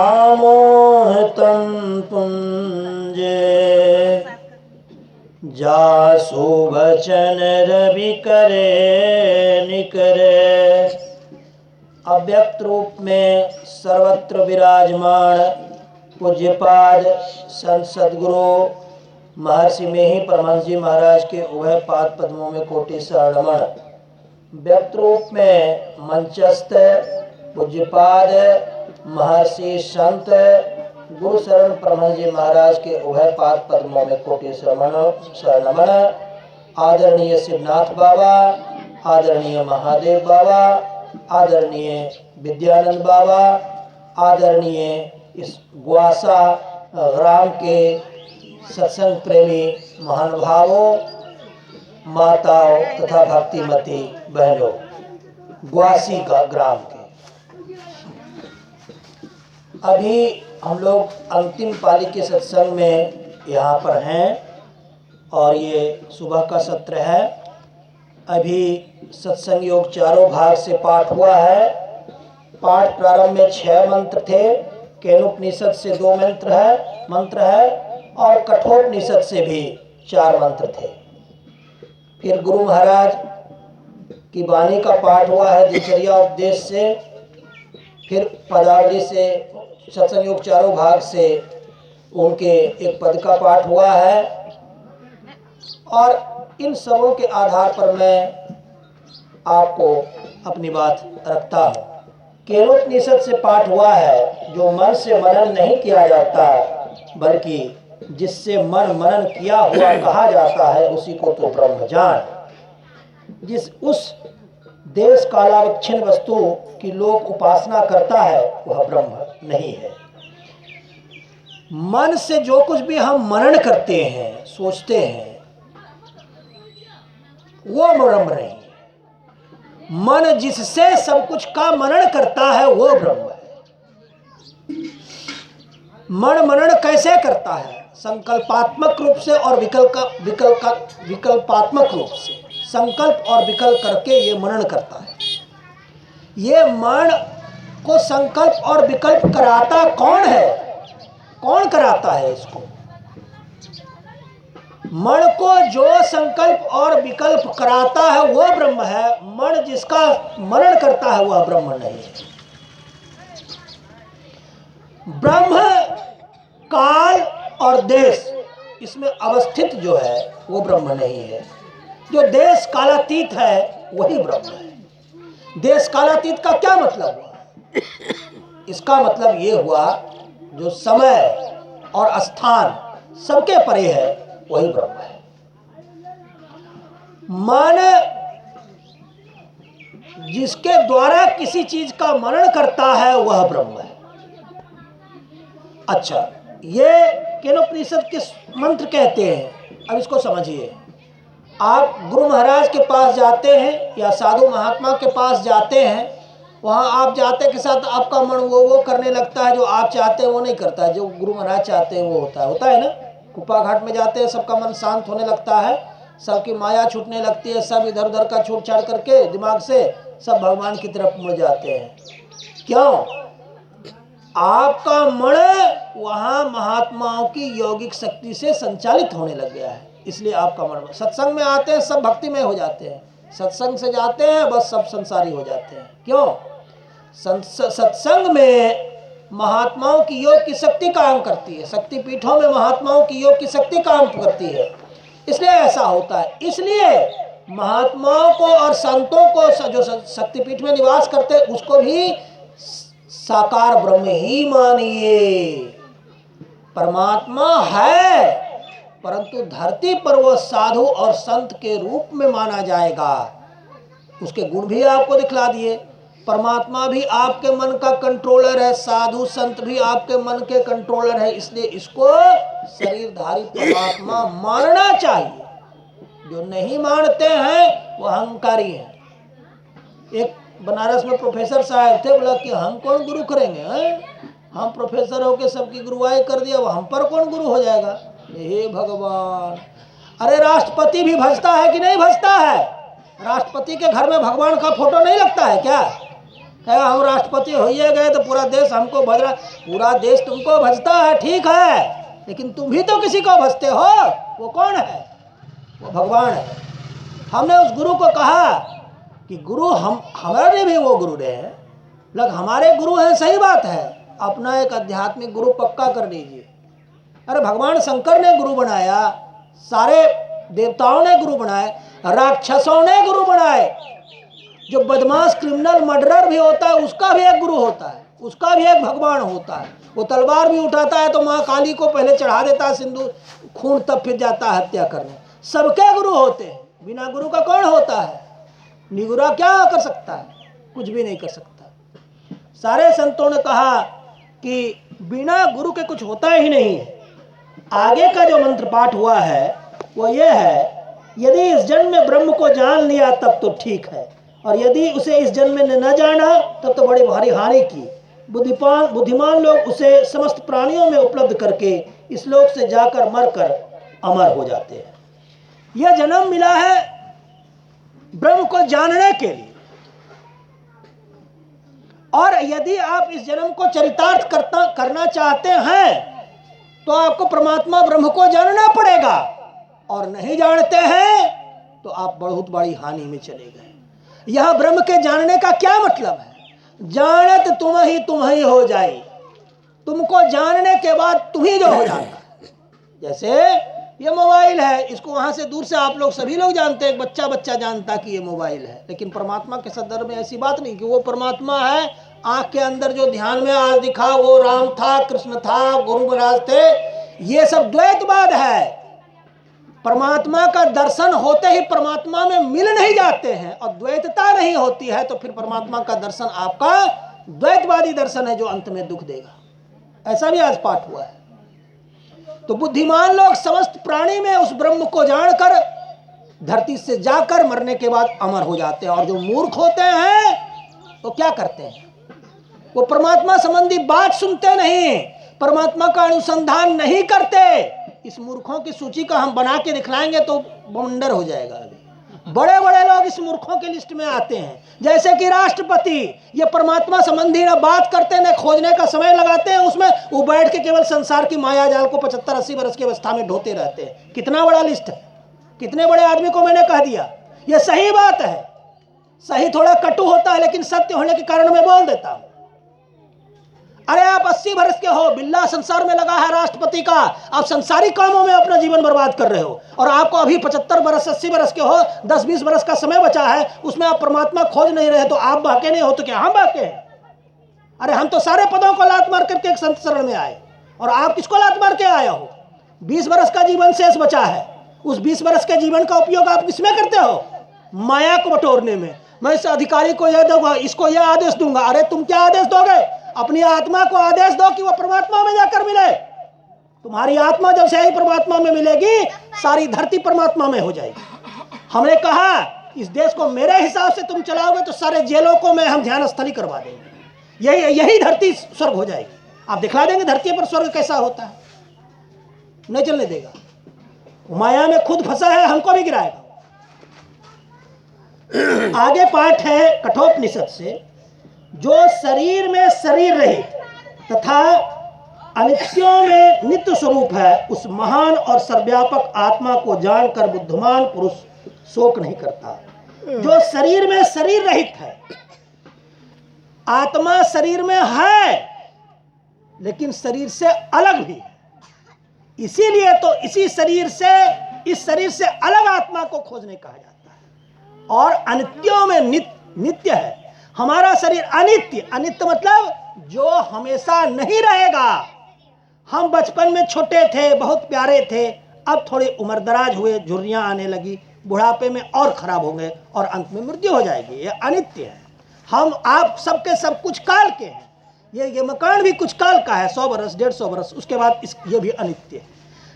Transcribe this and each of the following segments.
महामोहितं पुंजे जासु वचन रवि करे निकरे। अव्यक्त रूप में सर्वत्र विराजमान पूज्यपाद संत सद्गुरु महर्षि में ही परमहंस जी महाराज के उभय पाद पद्मों में कोटि शरणमण। व्यक्त रूप में मंचस्थ पूज्यपाद महर्षि संत गुरु शरण परमहंस जी महाराज के उभय पाद पद्मों में कोटि शरणमण। आदरणीय शिवनाथ बाबा, आदरणीय महादेव बाबा, आदरणीय विद्यानंद बाबा, आदरणीय इस ग्वासा ग्राम के सत्संग प्रेमी महानुभावों, माताओं तथा भक्तिमती बहनों, ग्वासी का ग्राम के अभी हम लोग अंतिम पाली के सत्संग में यहाँ पर हैं और ये सुबह का सत्र है। अभी सत्संग योग चारों भाग से पाठ हुआ है। पाठ प्रारंभ में 6 मंत्र थे, केनोपनिषद से 2 मंत्र है और कठोपनिषद से भी 4 मंत्र थे। फिर गुरु महाराज की वाणी का पाठ हुआ है दिनचर्या उपदेश से। फिर पदावली से सत्संग योग चारों भाग से उनके एक पद का पाठ हुआ है और इन सबों के आधार पर मैं आपको अपनी बात रखता हूँ। केनोपनिषद से पाठ हुआ है, जो मन से मनन नहीं किया जाता बल्कि जिससे मन मनन किया हुआ कहा जाता है, उसी को तो ब्रह्म जान। जिस उस देश कालावच्छिन्न वस्तु की लोक उपासना करता है वह ब्रह्म नहीं है। मन से जो कुछ भी हम मनन करते हैं, सोचते हैं, वो ब्रह्म नहीं है। मन जिससे सब कुछ का मनन करता है वो ब्रह्म है। मन मनन कैसे करता है? संकल्पात्मक रूप से और विकल्पात्मक रूप से। संकल्प और विकल्प करके ये मनन करता है। ये मन को संकल्प और विकल्प कराता कौन है? कौन कराता है इसको? मन को जो संकल्प और विकल्प कराता है वो ब्रह्म है। मन जिसका मनन करता है वह ब्रह्म नहीं है। ब्रह्म काल और देश इसमें अवस्थित जो है वो ब्रह्म नहीं है। जो देश कालातीत है वही ब्रह्म है। देश कालातीत का क्या मतलब हुआ? इसका मतलब ये हुआ जो समय और स्थान सबके परे है वही ब्रह्म है। मन जिसके द्वारा किसी चीज का मनन करता है वह ब्रह्म है। अच्छा, ये केनोपनिषद किस मंत्र कहते हैं? अब इसको समझिए। आप गुरु महाराज के पास जाते हैं या साधु महात्मा के पास जाते हैं, वहाँ आप जाते के साथ आपका मन वो करने लगता है। जो आप चाहते हैं वो नहीं करता है, जो गुरु महाराज चाहते हैं वो होता है ना। कुप्पा घाट में जाते हैं, सबका मन शांत होने लगता है, सबकी माया छूटने लगती है, सब इधर उधर का छूट छाड़ करके दिमाग से सब भगवान की तरफ मुड़ जाते हैं। क्यों? आपका मन वहाँ महात्माओं की यौगिक शक्ति से संचालित होने लग गया है, इसलिए आपका मन। सत्संग में आते हैं सब भक्तिमय हो जाते हैं, सत्संग से जाते हैं बस सब संसारी हो जाते हैं। क्यों? सत्संग में महात्माओं की योग की शक्ति काम करती है, शक्ति पीठों में महात्माओं की योग की शक्ति काम करती है, इसलिए ऐसा होता है। इसलिए महात्माओं को और संतों को जो शक्तिपीठ में निवास करते हैं उसको भी साकार ब्रह्म ही मानिए। परमात्मा है, परंतु धरती पर वह साधु और संत के रूप में माना जाएगा। उसके गुण भी आपको दिखला दिए। परमात्मा भी आपके मन का कंट्रोलर है, साधु संत भी आपके मन के कंट्रोलर है, इसलिए इसको शरीरधारी परमात्मा मानना चाहिए। जो नहीं मानते हैं वो अहंकारी हैं। एक बनारस में प्रोफेसर साहब थे, बोला कि हम कौन गुरु करेंगे हैं? हम प्रोफेसर होके सबकी गुरुवाई कर दिया, वो हम पर कौन गुरु हो जाएगा? हे भगवान! अरे राष्ट्रपति भी भजता है कि नहीं भजता है? राष्ट्रपति के घर में भगवान का फोटो नहीं लगता है क्या? है हम राष्ट्रपति होइए गए तो पूरा देश हमको भज रहा। पूरा देश तुमको भजता है, ठीक है, लेकिन तुम भी तो किसी को भजते हो। वो कौन है? वो भगवान है। हमने उस गुरु को कहा कि गुरु हमारे भी वो गुरु रहे हैं, लग हमारे गुरु हैं, सही बात है, अपना एक आध्यात्मिक गुरु पक्का कर लीजिए। अरे भगवान शंकर ने गुरु बनाया, सारे देवताओं ने गुरु बनाए, राक्षसों ने गुरु बनाए। जो बदमाश क्रिमिनल मर्डरर भी होता है उसका भी एक गुरु होता है, उसका भी एक भगवान होता है। वो तलवार भी उठाता है तो माँ काली को पहले चढ़ा देता है सिंदूर, खून तब फिर जाता है हत्या करने। सबके गुरु होते हैं, बिना गुरु का कौन होता है? निगुरा क्या कर सकता है? कुछ भी नहीं कर सकता। सारे संतों ने कहा कि बिना गुरु के कुछ होता ही नहीं है। आगे का जो मंत्र पाठ हुआ है वो ये है, यदि इस जन्म में ब्रह्म को जान लिया तब तो ठीक है, और यदि उसे इस जन्म में न जाना तब तो बड़ी भारी हानि की। बुद्धिमान लोग उसे समस्त प्राणियों में उपलब्ध करके इस लोक से जाकर मरकर अमर हो जाते हैं। यह जन्म मिला है ब्रह्म को जानने के लिए, और यदि आप इस जन्म को चरितार्थ करना चाहते हैं तो आपको परमात्मा ब्रह्म को जानना पड़ेगा, और नहीं जानते हैं तो आप बहुत बड़ी हानि में चले गए। यह ब्रह्म के जानने का क्या मतलब है? जानत तुम ही हो जाए, तुमको जानने के बाद तुम ही जो हो जाता है। जैसे ये मोबाइल है, इसको वहां से दूर से आप लोग सभी लोग जानते हैं, बच्चा जानता कि ये मोबाइल है, लेकिन परमात्मा के संदर्भ में ऐसी बात नहीं कि वो परमात्मा है। आंख के अंदर जो ध्यान में आज दिखा वो राम था, कृष्ण था, गुरु महाराज थे, ये सब द्वैतवाद है। परमात्मा का दर्शन होते ही परमात्मा में मिल नहीं जाते हैं, और द्वैतता नहीं होती है तो फिर परमात्मा का दर्शन आपका द्वैतवादी दर्शन है जो अंत में दुख देगा। ऐसा भी आज पाठ हुआ है। तो बुद्धिमान लोग समस्त प्राणी में उस ब्रह्म को जानकर धरती से जाकर मरने के बाद अमर हो जाते हैं, और जो मूर्ख होते हैं वो क्या करते हैं? वो परमात्मा संबंधी बात सुनते नहीं, परमात्मा का अनुसंधान नहीं करते। इस मूर्खों की सूची का हम बना के दिखलाएंगे तो बवंडर हो जाएगा। अभी बड़े बड़े लोग इस मूर्खों की लिस्ट में आते हैं, जैसे कि राष्ट्रपति। ये परमात्मा संबंधी ना बात करते न खोजने का समय लगाते हैं उसमें, वो बैठ के केवल संसार की माया जाल को 75-80 वर्ष की अवस्था में ढोते रहते हैं। कितना बड़ा लिस्ट है, कितने बड़े आदमी को मैंने कह दिया। ये सही बात है, सही थोड़ा कटु होता है लेकिन सत्य होने के कारण मैं बोल देता हूं। अरे आप 80 वर्ष के हो, बिल्ला संसार में लगा है राष्ट्रपति का, आप संसारी कामों में अपना जीवन बर्बाद कर रहे हो, और आपको अभी 75 वर्ष 80 वर्ष के हो, 10-20 वर्ष का समय बचा है, उसमें आप परमात्मा खोज नहीं रहे, तो आप बाके नहीं हो तो क्या हम बाके हैं? अरे हम तो सारे पदों को लात मार करके एक संत शरण में आए, और आप किसको लात मार के आए हो? 20 वर्ष का जीवन शेष बचा है, उस 20 वर्ष के जीवन का उपयोग आप किसमें करते हो? माया को बटोरने में। मैं इस अधिकारी को यह दूंगा, इसको यह आदेश दूंगा। अरे तुम क्या आदेश दोगे? अपनी आत्मा को आदेश दो कि वह परमात्मा में जाकर मिले। तुम्हारी आत्मा जब से ही परमात्मा में मिलेगी, सारी धरती परमात्मा में हो जाएगी। हमने कहा इस देश को मेरे हिसाब से तुम चलाओगे तो सारे जेलों को मैं हम ध्यान स्थली करवा देंगे, यही धरती स्वर्ग हो जाएगी। आप दिखला देंगे धरती पर स्वर्ग कैसा होता है, नहीं चलने देगा। माया में खुद फंसा है, हमको भी गिराएगा। आगे पाठ है कठोपनिषद से, जो शरीर में शरीर रहित तथा अनित्यों में नित्य स्वरूप है, उस महान और सर्वव्यापक आत्मा को जानकर बुद्धिमान पुरुष शोक नहीं करता। जो शरीर में शरीर रहित है, आत्मा शरीर में है लेकिन शरीर से अलग भी है, इसीलिए तो इस शरीर से अलग आत्मा को खोजने कहा जाता है। और अनित्यों में नित्य है। हमारा शरीर अनित्य मतलब जो हमेशा नहीं रहेगा। हम बचपन में छोटे थे, बहुत प्यारे थे, अब थोड़ी उम्र दराज हुए, झुर्रियां आने लगी, बुढ़ापे में और खराब होंगे और अंत में मृत्यु हो जाएगी। ये अनित्य है। हम आप सबके सब कुछ काल के हैं। ये मकान भी कुछ काल का है, 100 वर्ष 150 वर्ष, उसके बाद ये भी अनित्य है।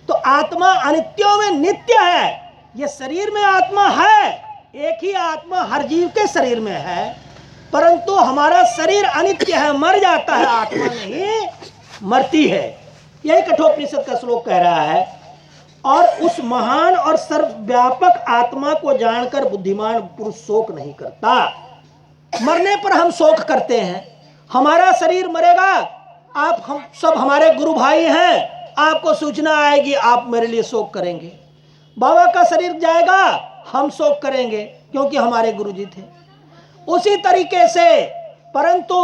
तो आत्मा अनित्यों में नित्य है। ये शरीर में आत्मा है, एक ही आत्मा हर जीव के शरीर में है, परंतु हमारा शरीर अनित्य है, मर जाता है, आत्मा नहीं मरती है। यही कठोपनिषद का श्लोक कह रहा है। और उस महान और सर्वव्यापक आत्मा को जानकर बुद्धिमान पुरुष शोक नहीं करता। मरने पर हम शोक करते हैं, हमारा शरीर मरेगा, आप हम सब हमारे गुरु भाई हैं, आपको सूचना आएगी, आप मेरे लिए शोक करेंगे। बाबा का शरीर जाएगा, हम शोक करेंगे क्योंकि हमारे गुरुजी थे। उसी तरीके से परंतु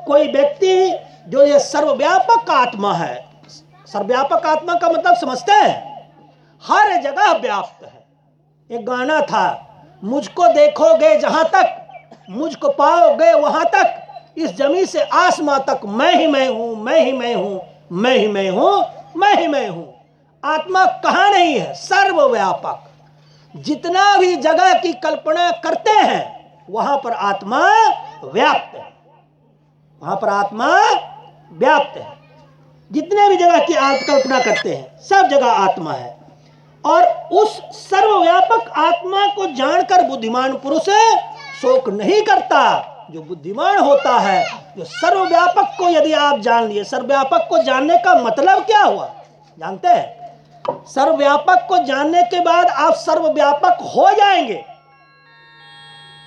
कोई व्यक्ति जो ये सर्वव्यापक आत्मा है, सर्वव्यापक आत्मा का मतलब समझते हैं, हर जगह व्याप्त है। एक गाना था, मुझको देखोगे जहां तक, मुझको पाओगे वहां तक, इस जमी से आसमां तक मैं ही मैं हूं, मैं ही मैं हूं, मैं ही मैं हूं, मैं ही मैं हूं। आत्मा कहां नहीं है, सर्वव्यापक। जितना भी जगह की कल्पना करते हैं वहां पर आत्मा व्याप्त है, वहां पर आत्मा व्याप्त है। जितने भी जगह की आप कल्पना करते हैं सब जगह आत्मा है। और उस सर्वव्यापक आत्मा को जानकर बुद्धिमान पुरुष शोक नहीं करता। जो बुद्धिमान होता है, जो सर्वव्यापक को यदि आप जान लिए, सर्वव्यापक को जानने का मतलब क्या हुआ जानते हैं? सर्वव्यापक को जानने के बाद आप सर्वव्यापक हो जाएंगे।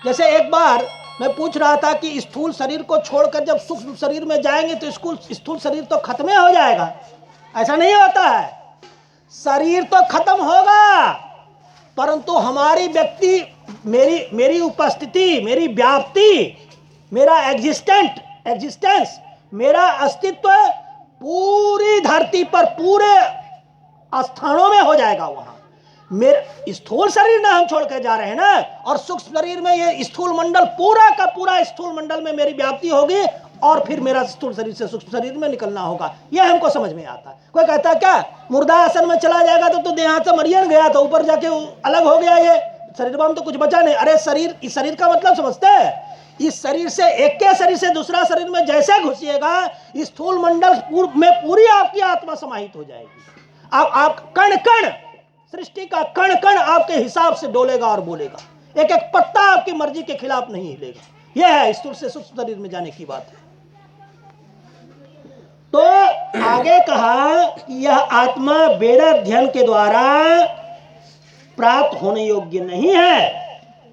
जैसे एक बार मैं पूछ रहा था कि स्थूल शरीर को छोड़कर जब सूक्ष्म शरीर में जाएंगे तो स्थूल शरीर तो खत्म हो जाएगा। ऐसा नहीं होता है, शरीर तो खत्म होगा परंतु हमारी व्यक्ति, मेरी उपस्थिति, मेरी व्याप्ति, मेरा एग्जिस्टेंस, मेरा अस्तित्व पूरी धरती पर पूरे स्थानों में हो जाएगा। वहां मेरे स्थूल शरीर ना हम छोड़ के जा रहे हैं ना, और सूक्ष्म शरीर में ये स्थूल मंडल, पूरा का पूरा स्थूल मंडल में मेरी व्याप्ति होगी और फिर मेरा स्थूल शरीर से सूक्ष्म शरीर में निकलना होगा। यह हमको समझ में आता है। कोई कहता है क्या मुर्दा आसन में चला जाएगा तो देहात से मरियन गया, तो ऊपर जाके अलग हो गया, ये शरीर में तो कुछ बचा नहीं। अरे शरीर, इस शरीर का मतलब समझते हैं? इस शरीर से, एक के शरीर से दूसरा शरीर में जैसे घुसिएगा, स्थूल मंडल में पूरी आपकी आत्मा समाहित हो जाएगी। आप कण कण, सृष्टि का कण कण आपके हिसाब से डोलेगा और बोलेगा। एक एक पत्ता आपकी मर्जी के खिलाफ नहीं हिलेगा। यह है स्थूल से सूक्ष्म शरीर में जाने की बात है। तो आगे कहा कि यह आत्मा वेद अध्ययन के द्वारा प्राप्त होने योग्य नहीं है।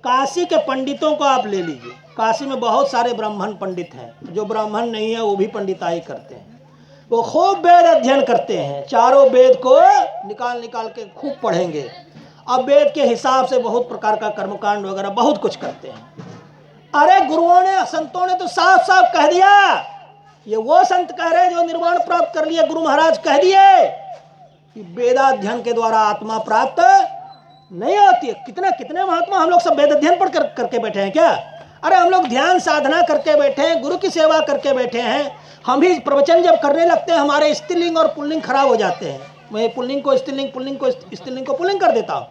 काशी के पंडितों को आप ले लीजिए, काशी में बहुत सारे ब्राह्मण पंडित हैं, जो ब्राह्मण नहीं है वो भी पंडिताई करते हैं। वो खूब वेद अध्ययन करते हैं, चारों वेद को निकाल निकाल के खूब पढ़ेंगे। अब वेद के हिसाब से बहुत प्रकार का कर्मकांड वगैरह बहुत कुछ करते हैं। अरे गुरुओं ने, संतों ने तो साफ साफ कह दिया, ये वो संत कह रहे जो निर्वाण प्राप्त कर लिए, गुरु महाराज कह दिए कि वेदाध्ययन के द्वारा आत्मा प्राप्त नहीं होती है। कितने कितने महात्मा, हम लोग सब वेद अध्ययन पढ़ करके बैठे हैं क्या? अरे हम लोग ध्यान साधना करके बैठे हैं, गुरु की सेवा करके बैठे हैं। हम भी प्रवचन जब करने लगते हैं हमारे स्त्रीलिंग और पुल्लिंग खराब हो जाते हैं। मैं पुल्लिंग को स्त्रीलिंग, पुल्लिंग को स्त्रीलिंग को पुल्लिंग कर देता हूँ।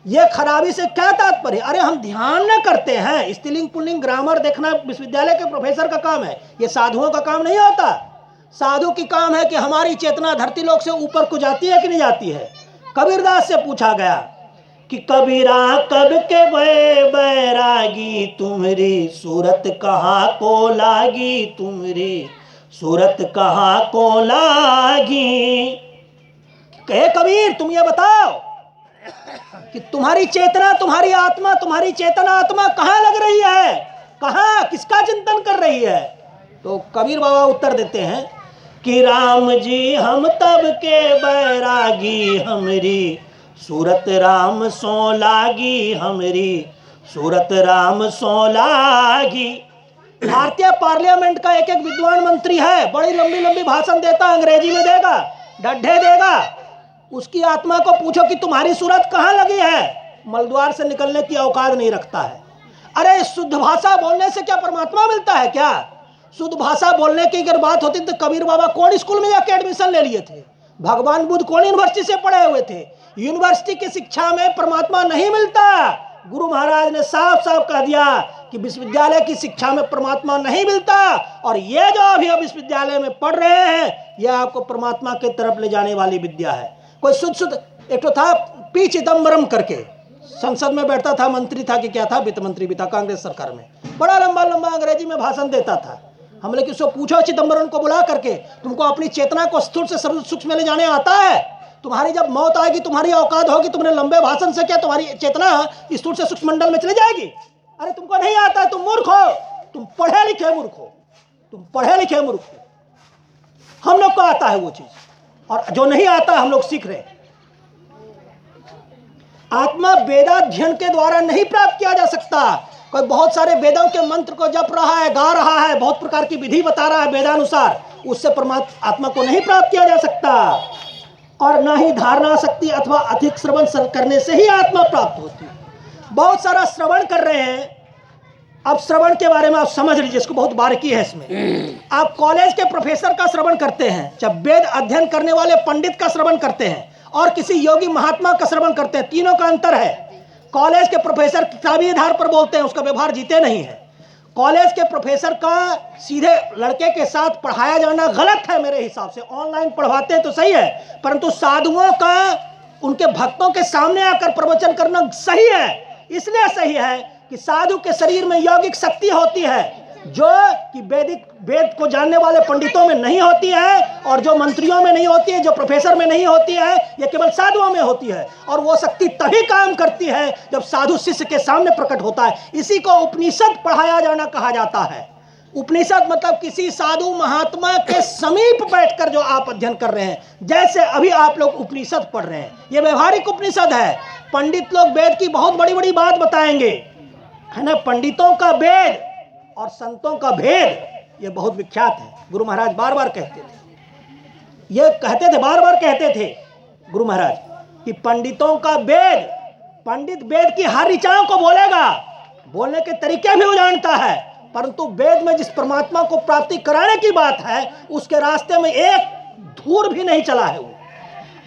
ये खराबी से क्या तात्पर्य? अरे हम ध्यान न करते हैं। स्त्रीलिंग पुल्लिंग ग्रामर देखना विश्वविद्यालय के प्रोफेसर का काम है, ये साधुओं का काम नहीं होता। साधु की काम है कि हमारी चेतना धरती लोक से ऊपर को जाती है कि नहीं जाती है। कबीरदास से पूछा गया कि कबीरा कब के बैरागी, तुम्हारी सूरत कहाँ को लागी, तुम्हारी सूरत कहाँ को लागी। कहे कबीर तुम ये बताओ कि तुम्हारी चेतना, तुम्हारी आत्मा, तुम्हारी चेतना आत्मा कहाँ लग रही है, कहाँ, किसका चिंतन कर रही है? तो कबीर बाबा उत्तर देते हैं कि राम जी हम तब के बैरागी, हमारी सूरत राम सो लागी, हमारी सूरत राम सो लागी। भारतीय पार्लियामेंट का एक एक विद्वान मंत्री है, बड़ी लंबी लंबी भाषण देता, अंग्रेजी में देगा, ढड्ढे देगा। उसकी आत्मा को पूछो कि तुम्हारी सूरत कहाँ लगी है, मलद्वार से निकलने की औकात नहीं रखता है। अरे शुद्ध भाषा बोलने से क्या परमात्मा मिलता है क्या? शुद्ध भाषा बोलने की अगर बात होती तो कबीर बाबा कौन स्कूल में जाके एडमिशन ले लिए थे? भगवान बुद्ध कौन यूनिवर्सिटी से पढ़े हुए थे? यूनिवर्सिटी की शिक्षा में परमात्मा नहीं मिलता। गुरु महाराज ने साफ साफ कह दिया कि विश्वविद्यालय की शिक्षा में परमात्मा नहीं मिलता, और ये जो अभी अब विश्वविद्यालय में पढ़ रहे हैं यह आपको परमात्मा की तरफ ले जाने वाली विद्या है। कोई शुद्ध एक तो था पी चिदम्बरम करके, संसद में बैठता था, मंत्री था कि क्या था, वित्त मंत्री भी था कांग्रेस सरकार में, बड़ा लंबा लंबा अंग्रेजी में भाषण देता था। हम लोग उसको पूछो चिदम्बरम को बुला करके, तुमको अपनी चेतना को स्थूल से सूक्ष्म में ले जाने आता है? तुम्हारी जब मौत आएगी, तुम्हारी औकात होगी, तुमने लंबे भाषण से क्या तुम्हारी चेतना स्थूल से सूक्ष्म मंडल में चली जाएगी? अरे तुमको नहीं आता है, तुम मूर्ख हो, तुम पढ़े लिखे मूर्ख हो, तुम पढ़े लिखे मूर्ख हो। हम लोग को आता है वो चीज, और जो नहीं आता हम लोग सीख रहे हैं। आत्मा वेदाध्ययन के द्वारा नहीं प्राप्त किया जा सकता। कोई बहुत सारे वेदों के मंत्र को जप रहा है, गा रहा है, बहुत प्रकार की विधि बता रहा है वेदानुसार, उससे परमात्मा आत्मा को नहीं प्राप्त किया जा सकता। और ना ही धारणा शक्ति अथवा अधिक श्रवण करने से ही आत्मा प्राप्त होती है। बहुत सारा श्रवण कर रहे हैं। अब श्रवण के बारे में आप समझ लीजिए, इसको बहुत बारीकी है इसमें। आप कॉलेज के प्रोफेसर का श्रवण करते हैं, जब वेद अध्ययन करने वाले पंडित का श्रवण करते हैं, और किसी योगी महात्मा का श्रवण करते हैं, तीनों का अंतर है। कॉलेज के प्रोफेसर किताबी आधार पर बोलते हैं, उसका व्यवहार जीते नहीं है। कॉलेज के प्रोफेसर का सीधे लड़के के साथ पढ़ाया जाना गलत है मेरे हिसाब से। ऑनलाइन पढ़वाते हैं तो सही है, परंतु साधुओं का उनके भक्तों के सामने आकर प्रवचन करना सही है। इसलिए सही है कि साधु के शरीर में यौगिक शक्ति होती है, जो कि वेद को जानने वाले पंडितों में नहीं होती है, और जो मंत्रियों में नहीं होती है, जो प्रोफेसर में नहीं होती है, ये केवल साधुओं में होती है। और वो शक्ति तभी काम करती है जब साधु शिष्य के सामने प्रकट होता है। इसी को उपनिषद पढ़ाया जाना कहा जाता है। उपनिषद मतलब किसी साधु महात्मा के समीप बैठकर जो आप अध्ययन कर रहे हैं, जैसे अभी आप लोग उपनिषद पढ़ रहे हैं, ये व्यवहारिक उपनिषद है। पंडित लोग वेद की बहुत बड़ी बड़ी बात बताएंगे, है ना। पंडितों का वेद और संतों का भेद ये बहुत विख्यात है। गुरु महाराज बार बार कहते थे, ये कहते थे, बार बार कहते थे गुरु महाराज कि पंडितों का वेद, पंडित वेद की हर ऋचाओं को बोलेगा, बोलने के तरीके भी वो जानता है, परंतु वेद में जिस परमात्मा को प्राप्ति कराने की बात है, उसके रास्ते में एक धूर भी नहीं चला है वो।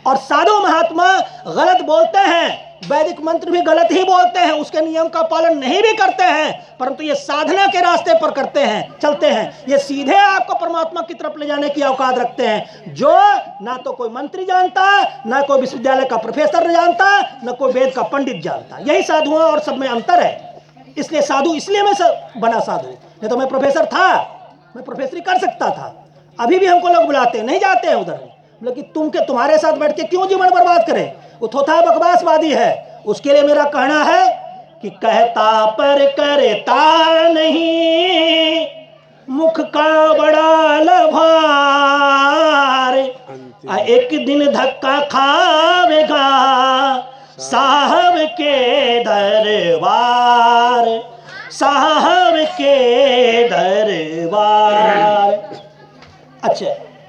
और साधु महात्मा गलत बोलते हैं, वैदिक मंत्र भी गलत ही बोलते हैं, उसके नियम का पालन नहीं भी करते हैं, परंतु ये साधना के रास्ते पर करते हैं, चलते हैं। ये सीधे आपको परमात्मा की तरफ ले जाने की औकात रखते हैं, जो ना तो कोई मंत्री जानता, ना कोई विश्वविद्यालय का प्रोफेसर जानता, ना कोई वेद का पंडित जानता। यही साधुओं और सब में अंतर है। इसलिए साधु, इसलिए मैं बना साधु, नहीं तो मैं प्रोफेसर था, मैं प्रोफेसरी कर सकता था। अभी भी हमको लोग बुलाते हैं, नहीं जाते हैं उधर, लेकिन तुम्हारे साथ बैठ के क्यों जीवन बर्बाद करें। वो थोथा बकवासवादी है। उसके लिए मेरा कहना है कि कहता पर करता नहीं, मुख का बड़ा लभार, एक दिन धक्का खावेगा साहब के दरबार, साहब के दरबार। अच्छा,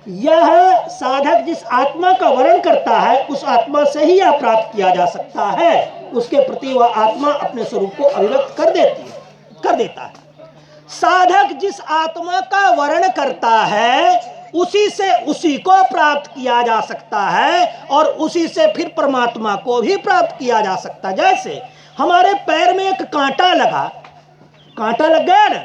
यह साधक जिस आत्मा का वर्ण करता है, उस आत्मा से ही यह प्राप्त किया जा सकता है। उसके प्रति वह आत्मा अपने स्वरूप को अभिव्यक्त कर देता है। साधक जिस आत्मा का वर्ण करता है, उसी से उसी को प्राप्त किया जा सकता है, और उसी से फिर परमात्मा को भी प्राप्त किया जा सकता है। जैसे हमारे पैर में एक कांटा लगा, कांटा लग गया ना,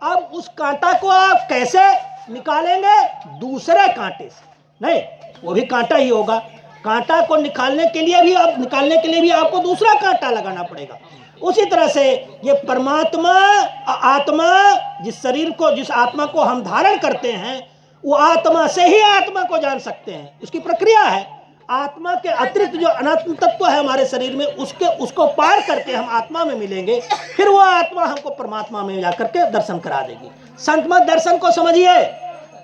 अब उस कांटा को आप कैसे निकालेंगे? दूसरे कांटे से नहीं, वो भी कांटा ही होगा। कांटा को निकालने के लिए भी आपको दूसरा कांटा लगाना पड़ेगा। उसी तरह से ये परमात्मा, आत्मा, जिस शरीर को, जिस आत्मा को हम धारण करते हैं, वो आत्मा से ही आत्मा को जान सकते हैं। इसकी प्रक्रिया है। आत्मा के अतिरिक्त जो अनात्म तत्व है हमारे शरीर में, उसको पार करके हम आत्मा में मिलेंगे, फिर वो आत्मा हमको परमात्मा में जाकर के दर्शन करा देगी। संतमत दर्शन को समझिए।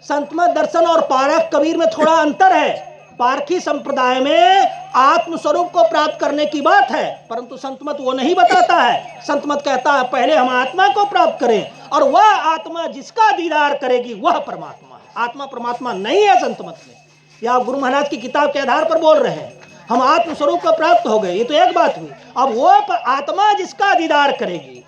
संतमत दर्शन और पारख कबीर में थोड़ा अंतर है। पारखी संप्रदाय में आत्म स्वरूप को प्राप्त करने की बात है, परंतु संतमत वो नहीं बताता है। संतमत कहता है पहले हम आत्मा को प्राप्त करें, और वह आत्मा जिसका दीदार करेगी वह परमात्मा है। आत्मा परमात्मा नहीं है संतमत में। या आप गुरु महाराज की किताब के आधार पर बोल रहे हैं हम आत्म स्वरूप को प्राप्त हो गए, ये तो एक बात हुई। अब वो आत्मा जिसका दीदार करेगी।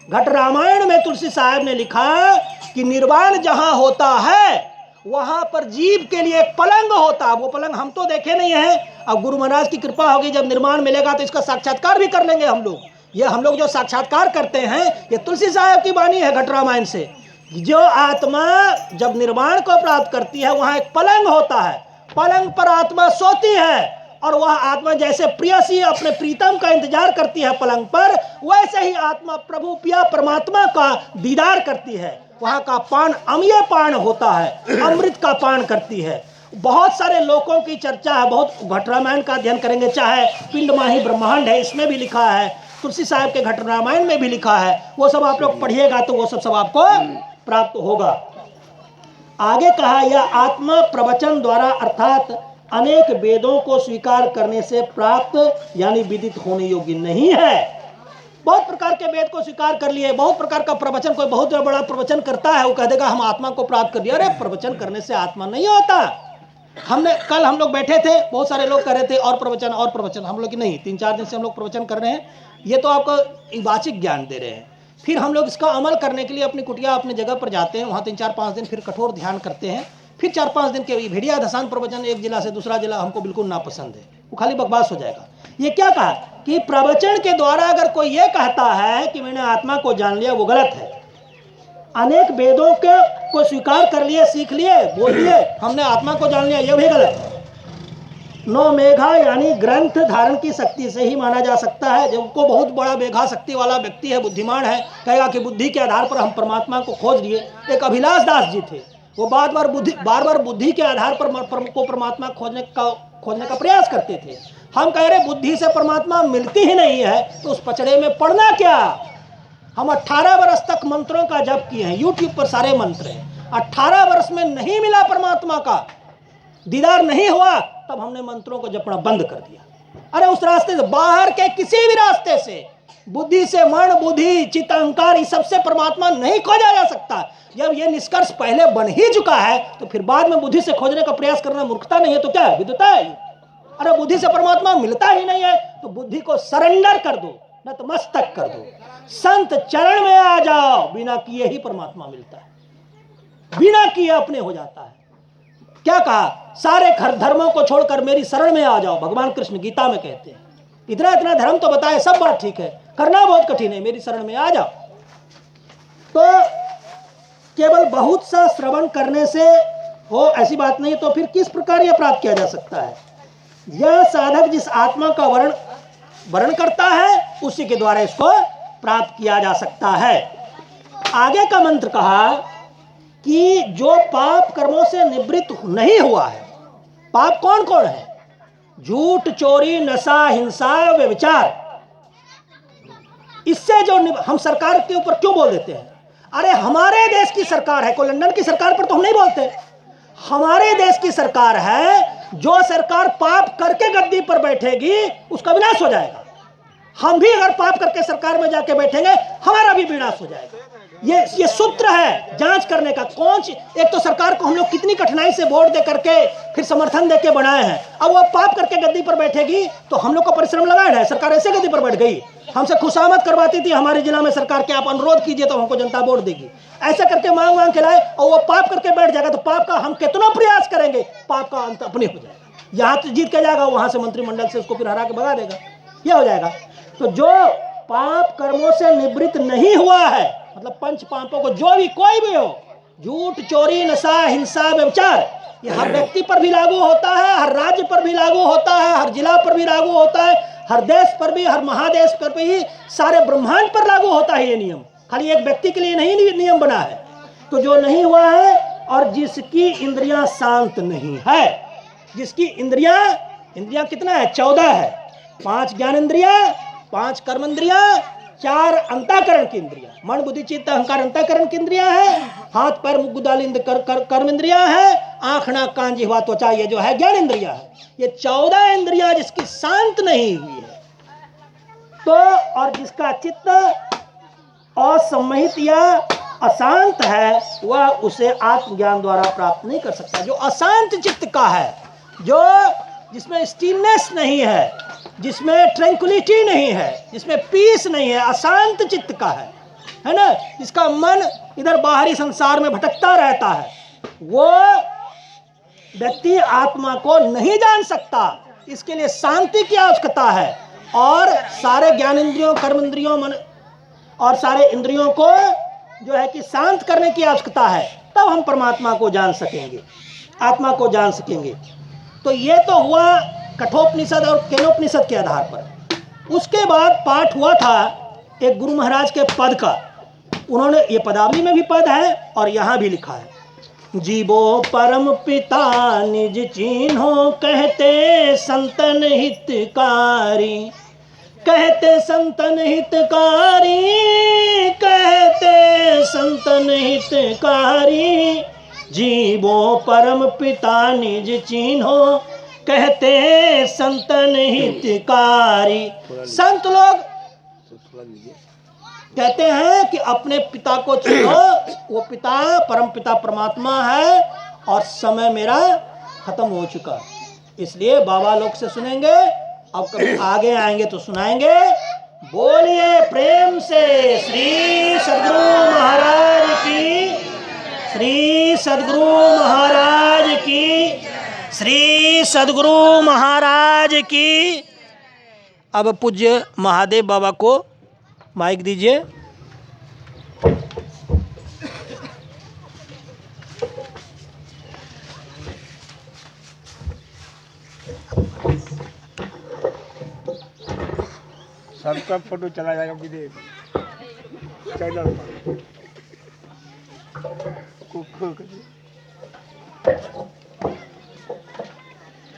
घट रामायण में तुलसी साहब ने लिखा कि निर्वाण जहां होता है वहां पर जीव के लिए एक पलंग होता है। वो पलंग हम तो देखे नहीं है, अब गुरु महाराज की कृपा होगी, जब निर्माण मिलेगा तो इसका साक्षात्कार भी कर लेंगे हम लोग। ये हम लोग जो साक्षात्कार करते हैं ये तुलसी साहब की वाणी है घट रामायण से। जो आत्मा जब निर्वाण को प्राप्त करती है वहां एक पलंग होता है, पलंग पर आत्मा सोती है, और वह आत्मा जैसे प्रियसी अपने प्रीतम का इंतजार करती है पलंग पर, वैसे ही आत्मा प्रभु पिया परमात्मा का दीदार करती है। वहां का पान अम्लीय पान होता है, अमृत का पान करती है। बहुत सारे लोगों की चर्चा है, बहुत घट रामायण का अध्ययन करेंगे, चाहे पिंड माही ब्रह्मांड है, इसमें भी लिखा है तुलसी साहब के घट रामायण में भी लिखा है, वो सब आप लोग पढ़िएगा तो वो सब आपको प्राप्त होगा। आगे कहा, यह आत्मा प्रवचन द्वारा अर्थात अनेक वेदों को स्वीकार करने से प्राप्त यानी विदित होने योग्य नहीं है। बहुत प्रकार के वेद को स्वीकार कर लिए, बहुत प्रकार का प्रवचन, कोई बहुत बड़ा प्रवचन करता है, वो कह देगा हम आत्मा को प्राप्त कर लिया। अरे प्रवचन करने से आत्मा नहीं होता। कल हम लोग बैठे थे, बहुत सारे लोग कर रहे थे और प्रवचन, हम लोग की नहीं, 3-4 दिन से हम लोग प्रवचन कर रहे हैं। ये तो आपको वाचिक ज्ञान दे रहे हैं, फिर हम लोग इसका अमल करने के लिए अपनी कुटिया अपनी जगह पर जाते हैं, वहाँ 3-4-5 दिन फिर कठोर ध्यान करते हैं, फिर 4-5 दिन के भेड़िया धसान प्रवचन एक जिला से दूसरा जिला हमको बिल्कुल नापसंद है, वो खाली बकवास हो जाएगा। ये क्या कहा कि प्रवचन के द्वारा अगर कोई ये कहता है कि मैंने आत्मा को जान लिया, वो गलत है। अनेक वेदों के को स्वीकार कर लिए, सीख लिए, बोल लिए हमने आत्मा को जान लिया, ये भी गलत है। नौ मेघा यानी ग्रंथ धारण की शक्ति से ही माना जा सकता है। जिनको बहुत बड़ा मेघा शक्ति वाला व्यक्ति है, बुद्धिमान है, कहेगा कि बुद्धि के आधार पर हम परमात्मा को खोज लिए। एक अभिलाष दास जी थे, वो बार बार बुद्धि के आधार पर परमात्मा खोजने का प्रयास करते थे। हम कह रहे बुद्धि से परमात्मा मिलती ही नहीं है, तो उस पचड़े में पढ़ना क्या। हम 18 वर्ष तक मंत्रों का जप किए हैं, यूट्यूब पर सारे मंत्र हैं। 18 वर्ष में नहीं मिला परमात्मा का दीदार नहीं हुआ, तब हमने मंत्रों को जपना बंद कर दिया। अरे उस रास्ते से, बाहर के किसी भी रास्ते से, बुद्धि से, मन बुद्धि चित्त अहंकार, इस सबसे परमात्मा नहीं खोजा जा सकता। जब ये निष्कर्ष पहले बन ही चुका है, तो फिर बाद में बुद्धि से खोजने का प्रयास करना मूर्खता नहीं है तो क्या है, विद्वता है। अरे बुद्धि से परमात्मा मिलता ही नहीं है, तो बुद्धि को सरेंडर कर दो, नतमस्तक कर दो, संत चरण में आ जाओ। बिना किए ही परमात्मा मिलता है, बिना किए अपने हो जाता है। क्या कहा, सारे धर्मों को छोड़कर मेरी शरण में आ जाओ, भगवान कृष्ण गीता में कहते हैं। इतना धर्म तो बताए, सब बात ठीक है, करना बहुत कठिन है, मेरी शरण में आ जाओ। तो केवल बहुत सा श्रवण करने से हो ऐसी बात नहीं, तो फिर किस प्रकार यह प्राप्त किया जा सकता है। यह साधक जिस आत्मा का वर्ण करता है, उसी के द्वारा इसको प्राप्त किया जा सकता है। आगे का मंत्र कहा कि जो पाप कर्मों से निवृत्त नहीं हुआ है। पाप कौन कौन है, झूठ, चोरी, नशा, हिंसा, व्यभिचार। इससे जो हम सरकार के ऊपर क्यों बोल देते हैं, अरे हमारे देश की सरकार है, कोई लंदन की सरकार पर तो हम नहीं बोलते। हमारे देश की सरकार है, जो सरकार पाप करके गद्दी पर बैठेगी उसका विनाश हो जाएगा। हम भी अगर पाप करके सरकार में जाके बैठेंगे, हमारा भी विनाश हो जाएगा। ये सूत्र है जांच करने का। एक तो सरकार को हम लोग कितनी कठिनाई से वोट दे करके फिर समर्थन देके बनाए हैं, अब वो पाप करके गद्दी पर बैठेगी तो हम लोग को परिश्रम लगाया है। सरकार ऐसे गद्दी पर बैठ गई, हमसे खुशामद करवाती थी हमारे जिला में सरकार के, आप अनुरोध कीजिए तो हमको जनता वोट देगी। ऐसे करके मांग के लाए और वो पाप करके बैठ जाएगा, तो पाप का हम कितना प्रयास करेंगे, पाप का अंत अपने हो जाएगा। यहाँ तो जीत के जाएगा, वहां से मंत्रिमंडल से उसको फिर हरा के भगा देगा, यह हो जाएगा। तो जो पाप कर्मों से निवृत्त नहीं हुआ है, मतलब पंच पापों को, जो भी कोई भी हो, झूठ, चोरी, नशा, हिंसा, व्यभिचार, ये हर व्यक्ति पर भी लागू होता है, हर राज्य पर भी लागू होता है, हर जिला पर भी लागू होता है, हर देश पर भी, हर महादेश पर भी, सारे ब्रह्मांड पर लागू होता है ये नियम। खाली एक व्यक्ति के लिए नहीं नियम बना है। तो जो नहीं हुआ है और जिसकी इंद्रियां शांत नहीं है, जिसकी इंद्रियां कितना है, 14 है। 5 ज्ञान इंद्रियां, 5 कर्म इंद्रियां, 4 अंतःकरण की इंद्रियां, मन बुद्धि चित्त अहंकार अंतःकरण की इंद्रियां है, हाथ पैर मुख गुदाल कर्म इंद्रियां है, आंख नाक कान जिह्वा त्वचा ये जो है ज्ञान इंद्रियां है। ये 14 इंद्रियां जिसकी शांत नहीं हुई है, तो और जिसका चित्त असम्मोहित या अशांत है, वह उसे आत्मज्ञान द्वारा प्राप्त नहीं कर सकता। जो अशांत चित्त का है, जो जिसमें स्टिलनेस नहीं है, जिसमें ट्रैंक्विलिटी नहीं है, जिसमें पीस नहीं है, अशांत चित्त का है ना, जिसका मन इधर बाहरी संसार में भटकता रहता है, वो व्यक्ति आत्मा को नहीं जान सकता। इसके लिए शांति की आवश्यकता है और सारे ज्ञान इंद्रियों, कर्म इंद्रियों, मन और सारे इंद्रियों को जो है कि शांत करने की आवश्यकता है, तब हम परमात्मा को जान सकेंगे, आत्मा को जान सकेंगे। तो ये तो हुआ कठोपनिषद और केनोपनिषद के आधार पर। उसके बाद पाठ हुआ था एक गुरु महाराज के पद का। उन्होंने, ये पदावली में भी पद है और यहाँ भी लिखा है, जीवो परम पिता निज चिन्हो कहते संतन हितकारी, कहते संतन हितकारी, कहते संतन हितकारी, जीवो परम पिता निज चिन्हो, कहते संतन हितकारी। संत लोग कहते हैं कि अपने पिता को चिन्हो, वो पिता परम पिता परमात्मा है और समय मेरा खत्म हो चुका। इसलिए बाबा लोग से सुनेंगे, अब कभी आगे आएंगे तो सुनाएंगे। बोलिए प्रेम से श्री सद्गुरु महाराज की, श्री सद्गुरु महाराज की, श्री सद्गुरु महाराज की। अब पूज्य महादेव बाबा को माइक दीजिए। सबका फोटो चला जाएगा विदेश चैनल पर।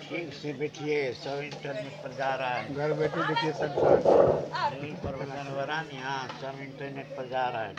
ठीक से बैठिए, सब इंटरनेट पर जा रहा है। घर बैठे देखिए संसार न्यूज़ प्रवचन वरान यहाँ सब इंटरनेट पर जा रहा है।